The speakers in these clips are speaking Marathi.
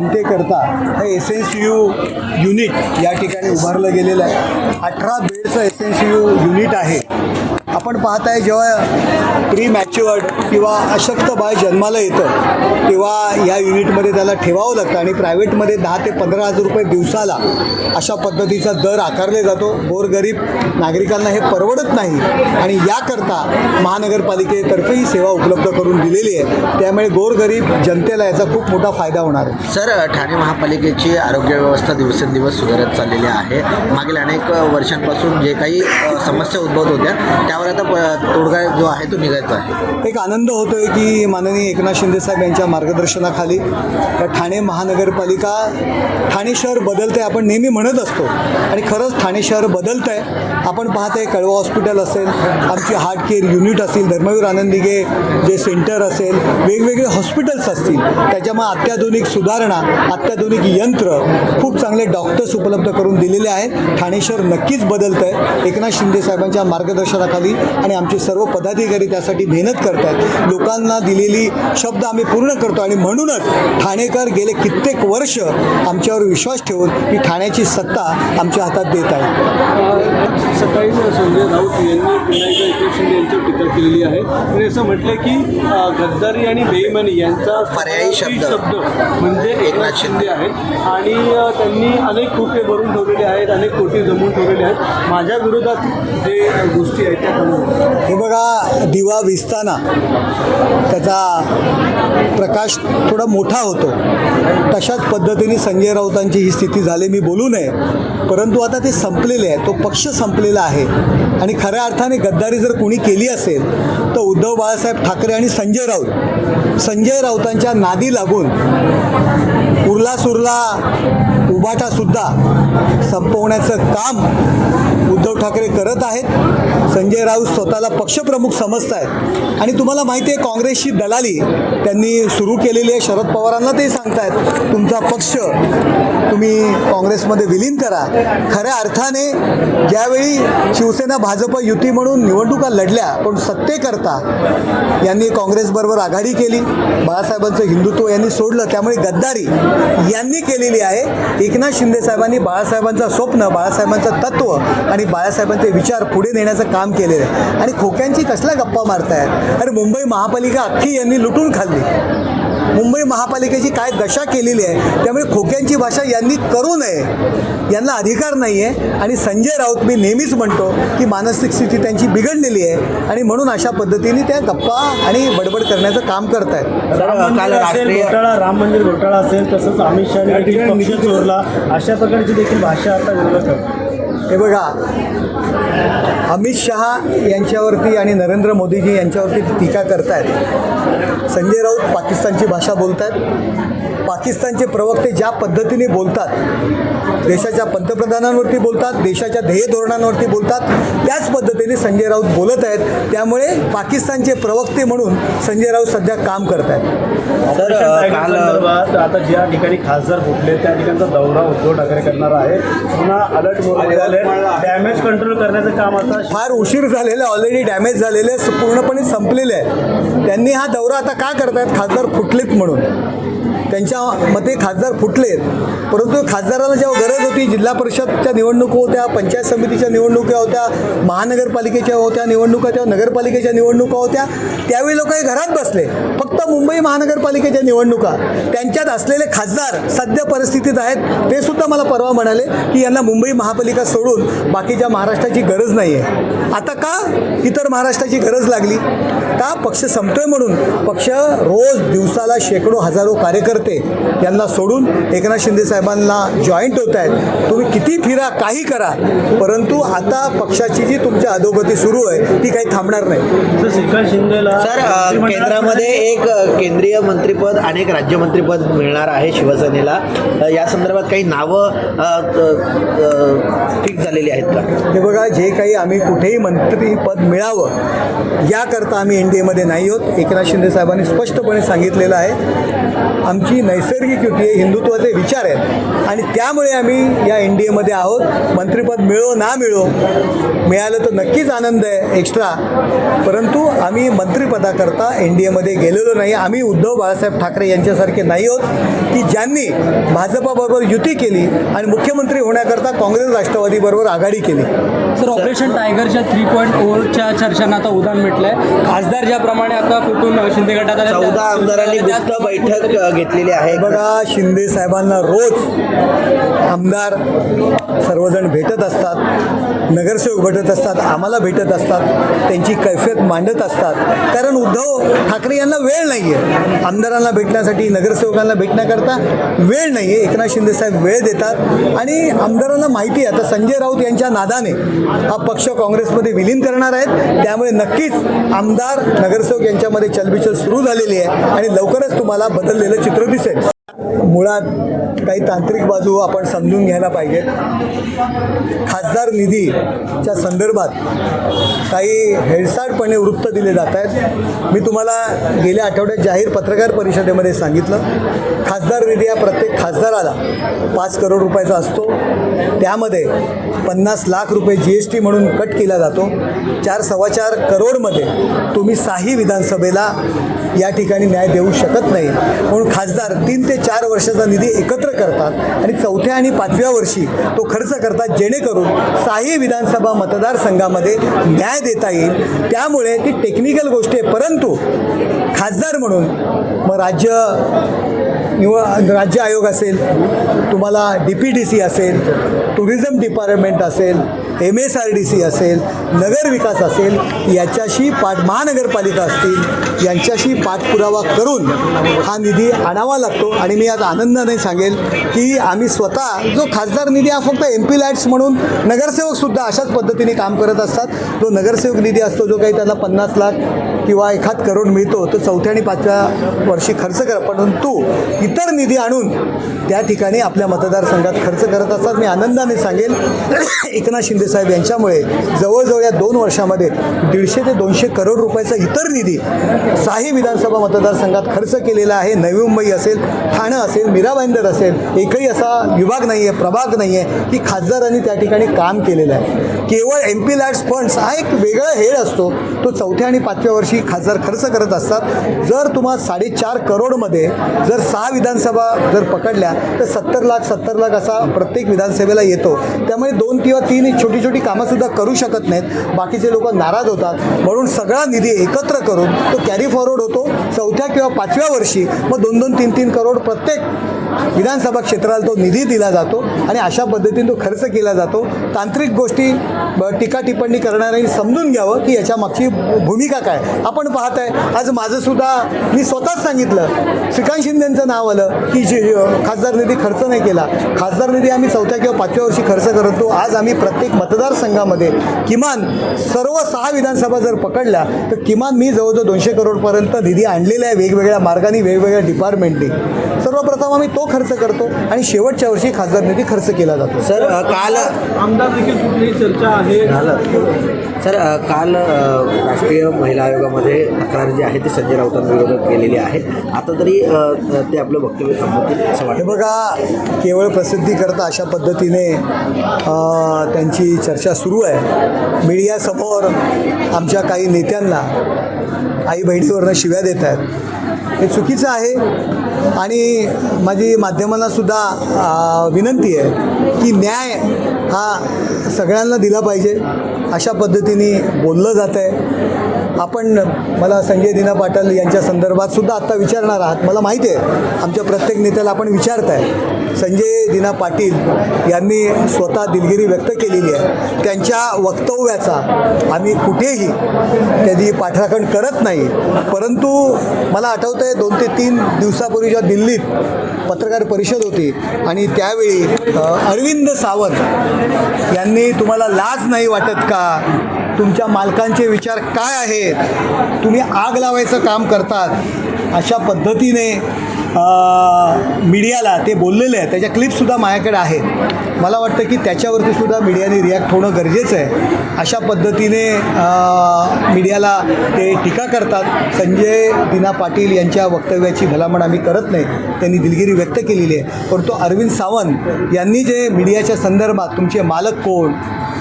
जनतेकरता हे SNCU युनिट या ठिकाणी उभारलं गेलेलं आहे. 18 बेडचं SNCU युनिट आहे. आपण पाहताय जेव्हा प्री मॅच्युअर्ड किंवा अशक्त बाळ जन्माला येतं तेव्हा या युनिटमध्ये त्याला ठेवावं लागतं आणि प्रायव्हेटमध्ये 10 ते 15 हजार रुपये दिवसाला अशा पद्धतीचा दर आकारले जातो. गोरगरीब नागरिकांना हे परवडत नाही आणि याकरता महानगरपालिकेतर्फे ही सेवा उपलब्ध करून दिलेली आहे. त्यामुळे गोरगरीब जनतेला याचा खूप मोठा फायदा होणार आहे. सर, ठाणे महापालिकेची आरोग्य व्यवस्था दिवसेंदिवस सुधारत चाललेली आहे. मागील अनेक वर्षांपासून जे काही समस्या उद्भवत होत्या त्यावर आता तोडगा जो आहे तो निघायचा आहे. एक आनंद होतोय की माननीय एकनाथ शिंदे साहेब यांच्या मार्गदर्शनाखाली ठाणे महानगरपालिका ठाणे शहर बदलते आपण नेहमी म्हणत असतो आणि खरंच ठाणे शहर बदलतं आहे. आपण पाहताय कळवा हॉस्पिटल असेल, आमची हार्ट केअर युनिट असेल, धर्मवीर आनंदिगे जे सेंटर असेल, वेगवेगळे हॉस्पिटल्स असतील, त्याच्यामुळे अत्याधुनिक सुधारणा, अत्याधुनिक यंत्र, खूप चांगले डॉक्टर्स उपलब्ध करून दिलेले आहेत. ठाणे शहर नक्कीच बदलतं आहे एकनाथ शिंदे साहेबांच्या मार्गदर्शनाखाली आणि आमचे सर्व पदाधिकारी त्यासाठी मेहनत करत आहेत. लोकांना दिलेली शब्द आम्ही पूर्ण करतो आणि म्हणूनच ठाणेकर गेले कित्येक वर्ष आमच्यावर विश्वास ठेवून ही ठाण्याची सत्ता आमच्या हातात देत आहे. सकाळी संजय राऊत यांनी पुन्हा एकदा एकनाथ शिंदे यांच्यावर टीका केलेली आहे आणि असं म्हटलं की गद्दारी आणि बेईमानी यांचा पर्यायी शब्द म्हणजे एकनाथ शिंदे आहेत आणि त्यांनी अनेक खोटे भरून ठेवलेले आहेत, अनेक कोटी जमवून ठेवलेले आहेत. माझ्या विरोधात जे गोष्टी आहेत त्या हे बघा, दिवा विझताना त्याचा प्रकाश थोडा मोठा होतो. तशाच पद्धतीने संजय राऊतांची ही स्थिती झाली. मी बोलू नये, परंतु आता ते संपलेले आहे. तो पक्ष संपलेला आहे आणि खऱ्या अर्थाने गद्दारी जर कोणी केली असेल तर उद्धव बाळासाहेब ठाकरे आणि संजय राऊतांच्या नादी लागून उरला उभाटासुद्धा संपवण्याचं काम उद्धव ठाकरे करत आहेत. संजय राऊत स्वतःला पक्षप्रमुख समजत आहेत आणि तुम्हाला माहिती आहे काँग्रेसची दलाली त्यांनी सुरू केलेली आहे. शरद पवारांना ते सांगतायत तुमचा पक्ष तुम्ही काँग्रेसमध्ये विलीन करा. खऱ्या अर्थाने ज्यावेळी शिवसेना भाजप युती म्हणून निवडणुका लढल्या पण सत्तेकरता यांनी काँग्रेसबरोबर आघाडी केली. बाळासाहेबांचं हिंदुत्व यांनी सोडलं. त्यामुळे गद्दारी यांनी केलेली आहे. एकनाथ शिंदे साहेबांनी बाळासाहेबांचं स्वप्न, बाळासाहेबांचं तत्त्व आणि बाळासाहेबांचे विचार पुढे नेण्याचं काम केलेलं आहे. आणि खोक्यांची कसल्या गप्पा मारतायत? अरे मुंबई महापालिका अख्खी यांनी लुटून खाल्ली. मुंबई महापालिकेची काय दशा केलेली आहे. त्यामुळे खोक्यांची भाषा यांनी करू नये, यांना अधिकार नाही आहे. आणि संजय राऊत मी नेहमीच म्हणतो की मानसिक स्थिती त्यांची बिघडलेली आहे आणि म्हणून अशा पद्धतीने त्या गप्पा आणि बडबड करण्याचं काम करत आहेत. राम मंदिर घोटाळा असेल, तसंच अमित शहा पक्ष चोरला, अशा प्रकारची देखील भाषा आता विरोधक. हे बघा, अमित शहा यांच्यावरती आणि नरेंद्र मोदीजी यांच्यावरती टीका करतायत. संजय राऊत पाकिस्तानची भाषा बोलत आहेत. पाकिस्तानचे प्रवक्ते ज्या पद्धतीने बोलतात, देशाच्या पंतप्रधानांवरती बोलतात, देशाच्या ध्येय धोरणांवरती बोलतात, त्याच पद्धतीने संजय राऊत बोलत आहेत. त्यामुळे पाकिस्तानचे प्रवक्ते म्हणून संजय राऊत सध्या काम करत आहेत. आता ज्या ठिकाणी खासदार फुटले त्या ठिकाणचा दौरा उद्धव ठाकरे करणार आहे. पुन्हा अलर्ट झाले, डॅमेज कंट्रोल करण्याचं काम आता फार उशीर झालेला, ऑलरेडी डॅमेज झालेले, पूर्णपणे संपलेले आहे. त्यांनी हा दौरा आता का करतायत? खासदार फुटलेत म्हणून. त्यांच्या मते खासदार फुटलेत, परंतु खासदाराला जेव्हा गरज होती, जिल्हा परिषदच्या निवडणुका होत्या, पंचायत समितीच्या निवडणुका होत्या, महानगरपालिकेच्या होत्या निवडणुका, तेव्हा नगरपालिकेच्या निवडणुका होत्या, त्यावेळी लोक घरात बसले. फक्त मुंबई महानगरपालिकेच्या निवडणुका, त्यांच्यात असलेले खासदार सध्या परिस्थितीत आहेत. ते सुद्धा मला परवा म्हणाले की यांना मुंबई महापालिका सोडून बाकीच्या महाराष्ट्राची गरज नाही आहे. आता का इतर महाराष्ट्राची गरज लागली? का? पक्ष संपतोय म्हणून. पक्ष रोज दिवसाला शेकडो हजारो कार्यकर्ते यांना सोडून एकनाथ शिंदे साहेबांना जॉईंट होत आहेत. तुम्ही किती फिरा, काही करा, परंतु आता पक्षाची जी तुमच्या अधोगती सुरू आहे ती काही थांबणार नाही. श्रीकांत शिंदेला सर, केंद्रामध्ये एक केंद्रीय मंत्रिपद आणि एक राज्यमंत्रीपद मिळणार आहे शिवसेनेला. या संदर्भात काही नावं फिक्स झालेली आहेत का? हे बघा, जे काही आम्ही कुठेही मंत्रिपद मिळावं याकरता आम्ही NDAमध्ये नाही आहोत. एकनाथ शिंदे साहेबांनी स्पष्टपणे सांगितलेलं आहे. आमची नैसर्गिक युती आहे, हिंदुत्वाचे विचार आहेत आणि त्यामुळे आम्ही या एन डी एमध्ये आहोत. मंत्रिपद मिळो ना मिळो, मिळालं तर नक्कीच आनंद आहे एक्स्ट्रा, परंतु आम्ही मंत्रिपदाकरता एन डी एमध्ये गेलेलो नाही. आम्ही उद्धव बाळासाहेब ठाकरे यांच्यासारखे नाही आहोत की ज्यांनी भाजपाबरोबर युती केली आणि मुख्यमंत्री होण्याकरता काँग्रेस राष्ट्रवादीबरोबर आघाडी केली. सर, ऑपरेशन टायगरच्या 3.0च्या चर्चांना आता उधाण म्हटलंय. खासदार ज्याप्रमाणे आता फुटून शिंदे गटात आले, 14 आमदारांनी गुप्त बैठक घेतलेली आहे. बघा, शिंदे साहेबांना रोज आमदार सर्वजण भेटत असतात, नगरसेवक भेटत असतात, आम्हाला भेटत असतात, त्यांची कैफियत मांडत असतात. कारण उद्धव ठाकरे यांना वेळ नाही आहे आमदारांना भेटण्यासाठी, नगरसेवकांना भेटण्याकरता वेळ नाही आहे. एकनाथ शिंदे साहेब वेळ देतात आणि आमदारांना माहिती आहे आता संजय राऊत यांच्या नादाने हा पक्ष काँग्रेसमध्ये विलीन करणार आहेत. त्यामुळे नक्कीच आमदार नगरसेवक यांच्यामध्ये चलबिचल सुरू झालेली आहे आणि लवकरच तुम्हाला बदललेलं चित्र दिसेल. मुळात काही तांत्रिक बाजू आपण समजून घ्यायला पाहिजेत. खासदार निधीच्या संदर्भात काही हेळसाडपणे वृत्त दिले जात आहेत. मी तुम्हाला गेल्या आठवड्यात जाहीर पत्रकार परिषदेमध्ये सांगितलं, खासदार निधी हा प्रत्येक खासदाराला 5 करोड रुपयाचा असतो. त्यामध्ये 50 लाख रुपये GST म्हणून कट केला जातो. 4-4.25 करोडमध्ये तुम्ही 6ही विधानसभेला या ठिकाणी न्याय देऊ शकत नाही. म्हणून खासदार 3 ते 4 वर्षाचा निधी एकत्र करतात आणि 4थ्या आणि 5व्या वर्षी तो खर्च करतात, जेणेकरून 6ही विधानसभा मतदारसंघामध्ये न्याय देता येईल. त्यामुळे ती टेक्निकल गोष्ट आहे, परंतु खासदार म्हणून मग राज्य आयोग असेल, तुम्हाला DPDC असेल, टुरिझम डिपार्टमेंट असेल, MSRDC असेल, नगर विकास असेल, याच्याशी महानगरपालिका असतील, यांच्याशी पाठपुरावा करून हा निधी आणावा लागतो. आणि मी आज आनंदाने सांगेल की आम्ही स्वतः जो खासदार निधी हा फक्त MP लॅट्स म्हणून नगरसेवकसुद्धा अशाच पद्धतीने काम करत असतात. जो नगरसेवक निधी असतो, जो काही त्यांना 50 लाख किंवा 1 करोड मिळतो, तो 4थ्या आणि 5व्या वर्षी खर्च कर, परंतु इतर निधी आणून त्या ठिकाणी आपल्या मतदारसंघात खर्च करत असतात. मी आनंदाने सांगेल एकनाथ शिंदे साहेब यांच्यामुळे जवळजवळ या 2 वर्षामध्ये 150 ते 200 करोड रुपयाचा इतर निधी 6ही विधानसभा मतदारसंघात खर्च केलेला आहे. नवी मुंबई असेल, ठाणं असेल, मीरा भाईंदर असेल, एकही असा विभाग नाही आहे, प्रभाग नाही आहे की खासदारांनी त्या ठिकाणी काम केलेलं आहे. केवळ MP लॅट्स फंड्स हा एक वेगळा हेड असतो, तो 4थ्या आणि 5व्या वर्षी खासदार खर्च करत असतात. जर तुम्हाला 4.5 करोडमध्ये जर 6 विधानसभा जर पकडल्या तर 70 लाख असा प्रत्येक विधानसभेला येतो. त्यामुळे 2 किंवा 3 छोटी छोटी कामंसुद्धा करू शकत नाहीत. बाकीचे लोक नाराज होतात. म्हणून सगळा निधी एकत्र करून तो कॅरी फॉरवर्ड होतो 4थ्या किंवा 5व्या वर्षी. मग 2-2, 3-3 करोड प्रत्येक विधानसभा क्षेत्राला तो निधी दिला जातो आणि अशा पद्धतीने तो खर्च केला जातो. तांत्रिक गोष्टी टीका टिप्पणी करणाऱ्यांनी समजून घ्यावं की याच्या मागची भूमिका काय. आपण पाहत आहे आज माझंसुद्धा मी स्वतःच सांगितलं, श्रीकांत शिंदेंचं नाव आलं की खासदार निधी खर्च नाही केला. खासदार निधी आम्ही 4थ्या किंवा 5व्या वर्षी खर्च करतो. आज आम्ही प्रत्येक मतदारसंघामध्ये किमान सर्व 6 विधानसभा जर पकडल्या तर किमान मी जवळजवळ 200 करोडपर्यंत निधी आणलेला आहे वेगवेगळ्या मार्गाने, वेगवेगळ्या डिपार्टमेंटनी. सर्वप्रथम आम्ही तो खर्च करतो आणि शेवटच्या वर्षी खासदार निधी खर्च केला जातो. सर काल आमदार देखील कुठलीही चर्चा आहे सर काल राष्ट्रीय महिला आयोगामध्ये तक्रार जी आहे ती संजय राऊतांविरोधात केलेली आहे. आता तरी ते आपलं वक्तव्य थांबवतील असं हे वाटतं. बघा, केवळ प्रसिद्धीकरता अशा पद्धतीने त्यांची चर्चा सुरू आहे. मीडियासमोर आमच्या काही नेत्यांना आई बहिणीवरनं शिव्या देत आहेत, हे चुकीचं आहे. आणि माझी माध्यमांनासुद्धा विनंती आहे की न्याय हा सगळ्यांना दिला पाहिजे. अशा पद्धतीने बोललं जातं आहे. आपण मला संजय दिना पाटील यांच्या संदर्भात सुद्धा आत्ता विचारणार आहात. मला माहिती आहे आमच्या प्रत्येक नेत्याला आपण विचारताय. संजय दिना पाटील यांनी स्वतः दिलगिरी व्यक्त केलेली आहे. त्यांच्या वक्तव्याचा आम्ही कुठेही त्याची पाठराखण करत नाही. परंतु मला आठवतं आहे 2 ते 3 दिवसापूर्वीच्या दिल्लीत पत्रकार परिषद होती आणि त्यावेळी अरविंद सावंत यांनी तुम्हाला लाज नाही वाटत का, तुमच्या मालकांचे विचार काय आहेत, तुम्ही आग लावायचं काम करतात, अशा पद्धतीने मीडियाला ते बोललेले आहेत, त्याच्या क्लिपसुद्धा माझ्याकडे आहेत. मला वाटतं की त्याच्यावरती सुद्धा मीडियाने रिॲक्ट होणं गरजेचं आहे. अशा पद्धतीने मीडियाला ते टीका करतात. संजय दिना पाटील यांच्या वक्तव्याची भलामण आम्ही करत नाही, त्यांनी दिलगिरी व्यक्त केलेली आहे. परंतु अरविंद सावंत यांनी जे मीडियाच्या संदर्भात तुमचे मालक कोण,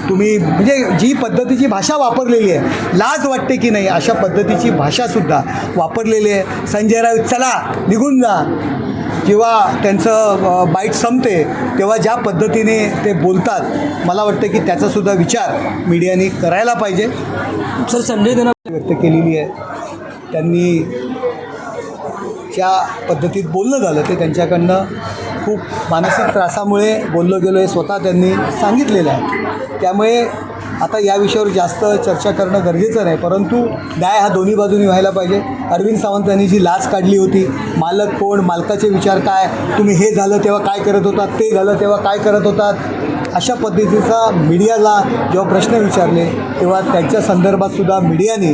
तुम्ही म्हणजे जी पद्धतीची भाषा वापरलेली आहे, लाज वाटते की नाही अशा पद्धतीची भाषासुद्धा वापरलेली आहे. संजय राऊत चला निघून जा, जेव्हा त्यांचं बाईट संपते तेव्हा ज्या पद्धतीने ते बोलतात, मला वाटतं की त्याचासुद्धा विचार मीडियाने करायला पाहिजे. सर संजय दिना व्यक्त केलेली आहे. त्यांनी ज्या पद्धतीत बोलणं झालं ते त्यांच्याकडनं खूप मानसिक त्रासामुळे बोललं गेलं हे स्वतः त्यांनी सांगितलेलं आहे. त्यामुळे आता या विषयावर जास्त चर्चा करणं गरजेचं नाही, परंतु न्याय हा दोन्ही बाजूनी व्हायला पाहिजे. अरविंद सावंत यांनी जी लाच काढली होती, मालक कोण, मालकाचे विचार काय, तुम्ही हे झालं तेव्हा काय करत होतात, ते झालं तेव्हा काय करत होतात, अशा पद्धतीचा मीडियाला जेव्हा प्रश्न विचारले तेव्हा त्यांच्या संदर्भातसुद्धा मीडियाने